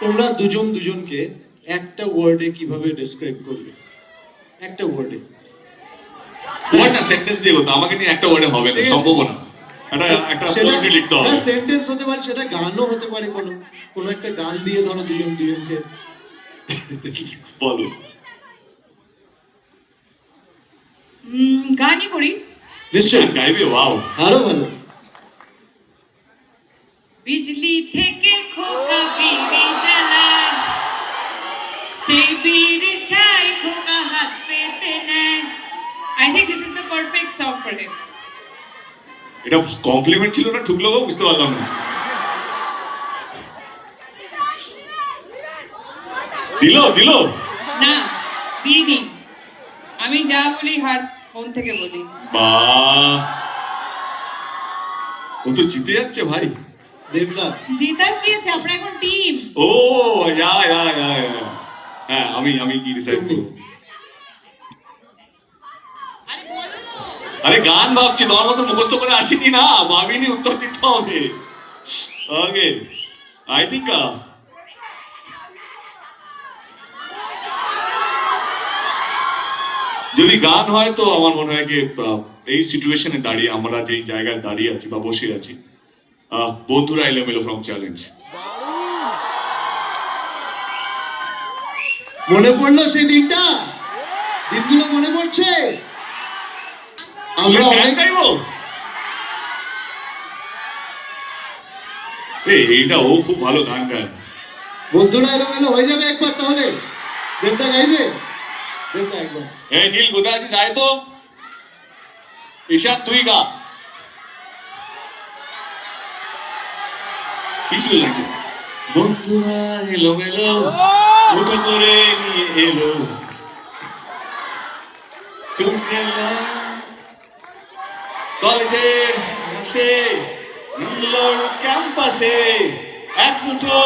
তোমরা দুজন দুজনকে একটা ওয়ার্ডে কিভাবে ডেসক্রাইব করবে? একটা ওয়ার্ডে। ওয়ার্ড না, সেন্টেন্স দিয়ে বলতো। আমাকে নিয়ে একটা ওয়ার্ডে হবে না, সম্ভব না। একটা পোয়েট্রি লিখতে হবে। সেন্টেন্স হতে পারে, সেটা গানও হতে পারে, কোনো একটা গান দিয়ে ধরো দুজন দুজনকে বলো। গানই করি। নিশ্চয়ই গাইবে? ওয়াও, আরো ভালো। বিজলি থেকে খোকা বিড়ি জ্বালায়, সেই বিড়ির ছাই খোকা হাত পেতে নেয়। I think this is the perfect song for him. এটা কমপ্লিমেন্ট ছিল না ঠুকলো গো? বুঝতে পারলাম না। দিল না, দিইনি। আমি যা বলি হাত মন থেকে বলি। বাহ, ও তো জিতে যাচ্ছে ভাই। দেবদা জেতার কি আছে, আমরা এখন টিম। ও ইয়া। হ্যাঁ, আমি কি ডিসাইড করব? আরে বলো। আরে গান ভাবছি, তোমার মতো মুখস্থ করে আসিনি না, ভাবিনি উত্তর দিতে হবে। ওকে, আই থিঙ্ক যদি গান হয় তো আমার মনে হয় কি এই সিচুয়েশনে দাঁড়িয়ে আমরা যেই জায়গায় দাঁড়িয়ে আছি বা বসে আছি, বন্ধুরা এলোমেলো ফ্রম চ্যালেঞ্জ। মনে পড়লো সেই দিনগুলো মনে পড়ছে। আমরা অনেক গাইবো। এইটা ও খুব ভালো গান গায়। বন্ধুরা এলোমেলো হয়ে যাবে একবার, তাহলে দেবদা গাইবে। দেবদা একবার। এই নীল কোথায় আছিস, আয় তো। ঈশান তুই গা। কি ছিল নাকি? বন্ধুরা এলোমেলো মুঠো করে নিয়ে এলো, ছুটে এলাম কলেজের পাশে, নীলর ক্যাম্পাসে, এক মুঠো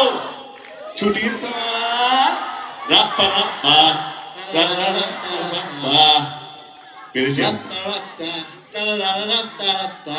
ছুটির তোমার রাপ্পা রাপ্পা রাপ্পা। পেরেছি? রাপ্তা রাপ্তা তারা রাপ্তা রাপ্তা।